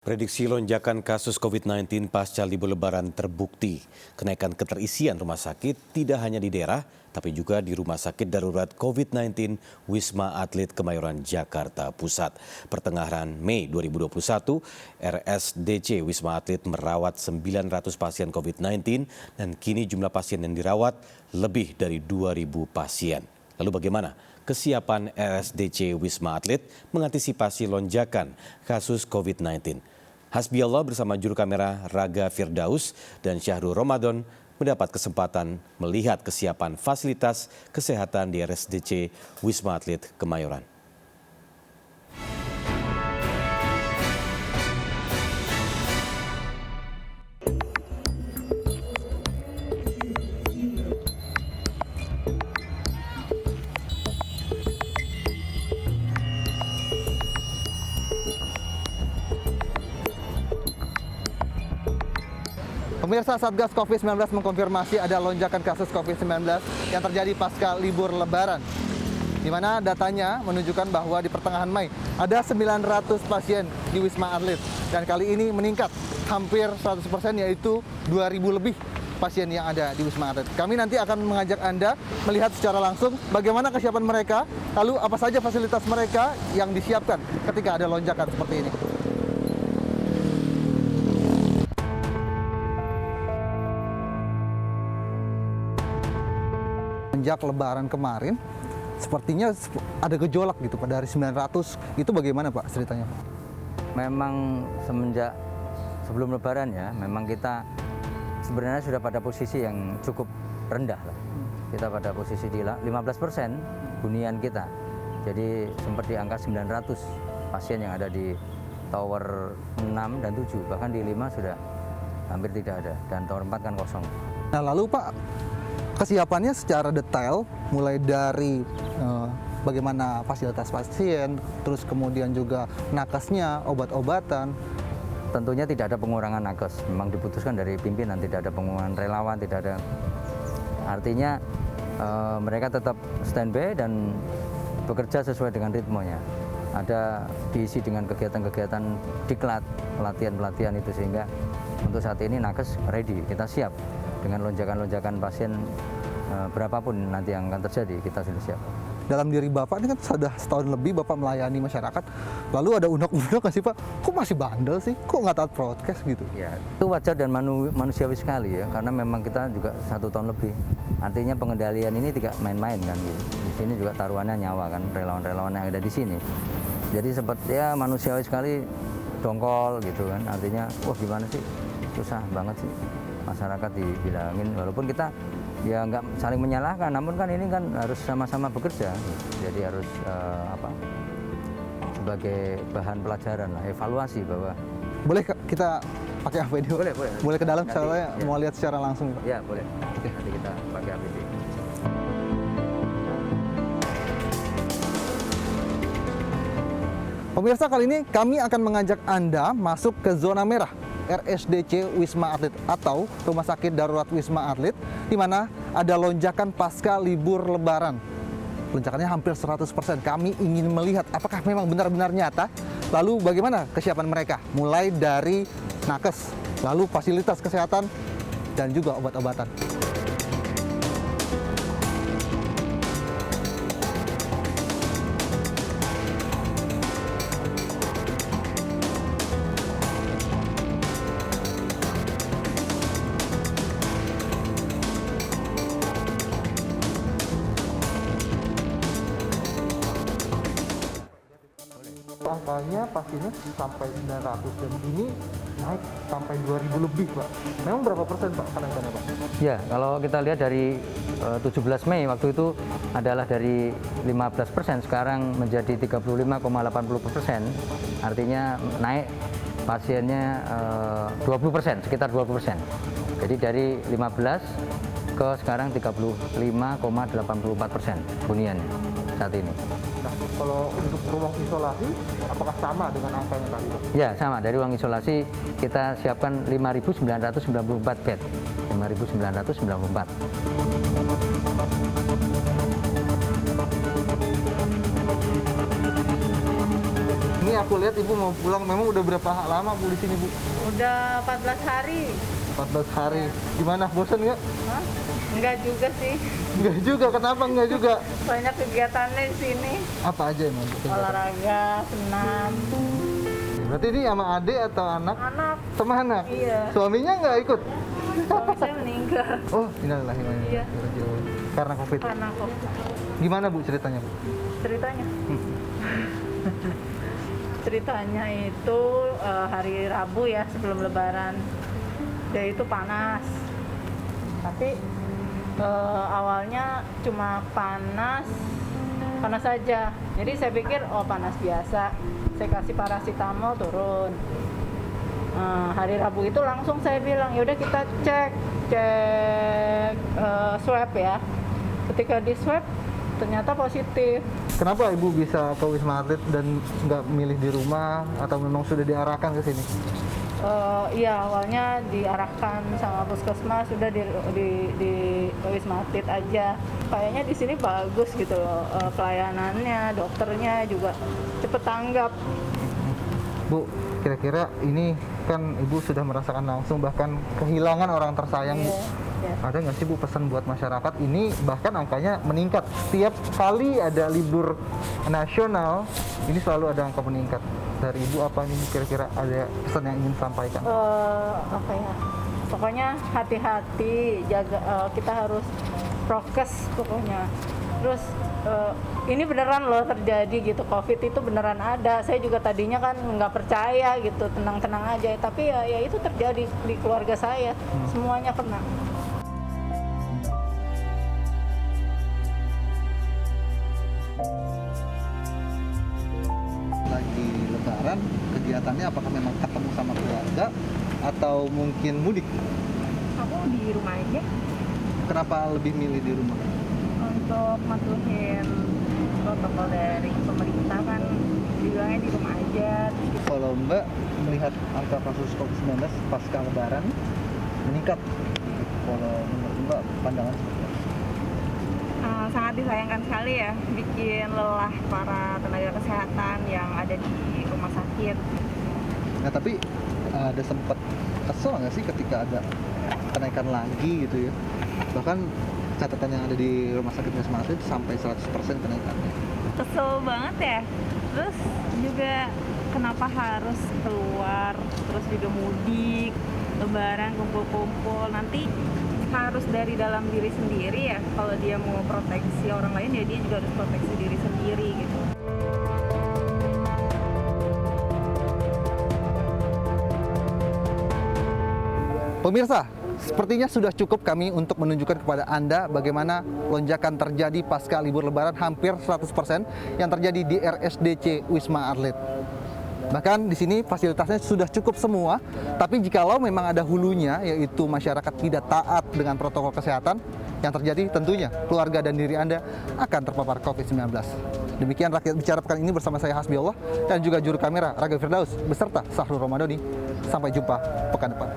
Prediksi lonjakan kasus COVID-19 pasca libur Lebaran terbukti. Kenaikan keterisian rumah sakit tidak hanya di daerah, tapi juga di Rumah Sakit Darurat COVID-19 Wisma Atlet Kemayoran, Jakarta Pusat. Pertengahan Mei 2021, RSDC Wisma Atlet merawat 900 pasien COVID-19 dan kini jumlah pasien yang dirawat lebih dari 2.000 pasien. Lalu bagaimana kesiapan RSDC Wisma Atlet mengantisipasi lonjakan kasus COVID-19? Hasbi Allah bersama juru kamera Raga Firdaus dan Syahrul Ramadan mendapat kesempatan melihat kesiapan fasilitas kesehatan di RSDC Wisma Atlet Kemayoran. Pemirsa, Satgas COVID-19 mengkonfirmasi ada lonjakan kasus COVID-19 yang terjadi pasca libur Lebaran, di mana datanya menunjukkan bahwa di pertengahan Mei ada 900 pasien di Wisma Atlet, dan kali ini meningkat hampir 100%, yaitu 2.000 lebih pasien yang ada di Wisma Atlet. Kami nanti akan mengajak Anda melihat secara langsung bagaimana kesiapan mereka, lalu apa saja fasilitas mereka yang disiapkan ketika ada lonjakan seperti ini. Sejak Lebaran kemarin, sepertinya ada gejolak gitu Pak, dari 900, itu bagaimana Pak ceritanya? Memang semenjak sebelum Lebaran ya, memang kita sebenarnya sudah pada posisi yang cukup rendah lah. Kita pada posisi di 15% hunian kita. Jadi sempat di angka 900 pasien yang ada di tower 6 dan 7, bahkan di 5 sudah hampir tidak ada, dan tower 4 kan kosong. Nah lalu Pak, kesiapannya secara detail, mulai dari bagaimana fasilitas pasien, terus kemudian juga nakesnya, obat-obatan. Tentunya tidak ada pengurangan nakes, memang diputuskan dari pimpinan, tidak ada pengurangan relawan, tidak ada. Artinya mereka tetap standby dan bekerja sesuai dengan ritmenya. Ada diisi dengan kegiatan-kegiatan diklat, pelatihan-pelatihan itu, sehingga untuk saat ini nakes ready, kita siap. Dengan lonjakan-lonjakan pasien berapapun nanti yang akan terjadi, kita sudah siap. Dalam diri Bapak ini kan sudah setahun lebih Bapak melayani masyarakat, lalu ada unek-unek nggak sih Pak? Kok masih bandel sih? Kok nggak taat prokes gitu? Ya, itu wajar dan manusiawi sekali ya, karena memang kita juga 1 tahun lebih. Artinya pengendalian ini tidak main-main kan gitu. Di sini juga taruhannya nyawa kan, relawan-relawan yang ada di sini. Jadi seperti ya manusiawi sekali, dongkol gitu kan. Artinya, wah gimana sih? Susah banget sih masyarakat dibilangin, walaupun kita ya nggak saling menyalahkan, namun kan ini kan harus sama-sama bekerja, jadi harus sebagai bahan pelajaran lah, evaluasi bahwa. Boleh kita pakai APD? Boleh. Boleh ke dalam, Nanti, saya ya. mau lihat secara langsung Pak. Ya boleh. Nanti kita pakai APD. Pemirsa, kali ini kami akan mengajak Anda masuk ke zona merah RSDC Wisma Atlet atau Rumah Sakit Darurat Wisma Atlet, di mana ada lonjakan pasca libur Lebaran. Lonjakannya hampir 100%. Kami ingin melihat apakah memang benar-benar nyata, lalu bagaimana kesiapan mereka, mulai dari nakes, lalu fasilitas kesehatan, dan juga obat-obatan. Angkanya pastinya sampai 900 dan ini naik sampai 2.000 lebih Pak. Memang berapa persen Pak kenaikannya Pak? Ya, kalau kita lihat dari 17 Mei waktu itu adalah dari 15%, sekarang menjadi 35,80%. Artinya naik pasiennya 20%, sekitar 20%. Jadi dari 15 ke sekarang 35,84% huniannya saat ini. Nah, kalau untuk ruang isolasi, apakah sama dengan angkanya tadi Pak? Ya, sama. Dari ruang isolasi kita siapkan 5.994 bed. 5.994. Ini Ini aku lihat Ibu mau pulang, memang udah berapa lama Bu di sini Bu? Udah 14 hari. 14 hari. Gimana, bosan nggak? Hah? Enggak juga sih. Enggak juga, kenapa enggak juga? Banyak kegiatannya di sini. Apa aja emang? Olahraga, senam, Berarti ini sama adik atau anak? anak. Sama anak? Iya. Suaminya nggak ikut? Suami saya meninggal Oh, innalillahi wa inna Iya. ilaihi raji'un. Karena COVID. karena kok Gimana Bu ceritanya Bu? ceritanya. Ceritanya itu hari Rabu ya sebelum Lebaran. Dia itu panas. Tapi awalnya cuma panas saja. Jadi saya pikir oh panas biasa. Saya kasih paracetamol turun. Hari Rabu itu langsung saya bilang yaudah kita cek swab ya. Ketika di swab ternyata positif. Kenapa Ibu bisa ke Wisma Atlet dan nggak milih di rumah atau memang sudah diarahkan ke sini? Iya awalnya diarahkan sama puskesmas sudah di Wisma Atlet aja. Kayaknya di sini bagus gitu loh pelayanannya, dokternya juga cepet tanggap. Bu, kira-kira ini kan Ibu sudah merasakan langsung bahkan kehilangan orang tersayang Bu. Iya. Ada nggak sih Bu pesan buat masyarakat? Ini bahkan angkanya meningkat. Setiap kali ada libur nasional, ini selalu ada angka meningkat. Dari Ibu apa nih kira-kira ada pesan yang ingin sampaikan? Apa ya? Pokoknya hati-hati, jaga kita harus prokes pokoknya. Terus ini beneran loh terjadi gitu, COVID itu beneran ada. Saya juga tadinya kan nggak percaya gitu, tenang-tenang aja. Tapi ya itu terjadi di keluarga saya, semuanya kena. Lagi Lebaran, kegiatannya apakah memang ketemu sama keluarga atau mungkin mudik? Aku di rumah aja Kenapa lebih milih di rumah? untuk mematuhin protokol dari pemerintah kan bilangnya di rumah aja. Kalau Mbak melihat angka kasus COVID-19 pasca Lebaran meningkat, kalau menurut Mbak pandangan seperti apa? Sangat disayangkan sekali ya, bikin lelah para tenaga kesehatan yang ada di rumah sakit. Nah tapi ada sempat kesel nggak sih ketika ada kenaikan lagi gitu ya? Bahkan catatan yang ada di rumah sakit Wisma Atlet sampai 100% kenaikannya. Kesel banget ya. Terus juga kenapa harus keluar, terus juga mudik, Lebaran kumpul-kumpul, nanti harus dari dalam diri sendiri ya. Kalau dia mau proteksi orang lain ya dia juga harus proteksi diri sendiri gitu. Pemirsa, sepertinya sudah cukup kami untuk menunjukkan kepada Anda bagaimana lonjakan terjadi pasca libur Lebaran hampir 100% yang terjadi di RSDC Wisma Atlet. Bahkan di sini fasilitasnya sudah cukup semua, tapi jikalau memang ada hulunya, yaitu masyarakat tidak taat dengan protokol kesehatan, yang terjadi tentunya keluarga dan diri Anda akan terpapar COVID-19. Demikian Rakyat Bicara pekan ini bersama saya Hasbiullah dan juga juru kamera Raga Firdaus beserta Sahrul Ramadhani. Sampai jumpa pekan depan.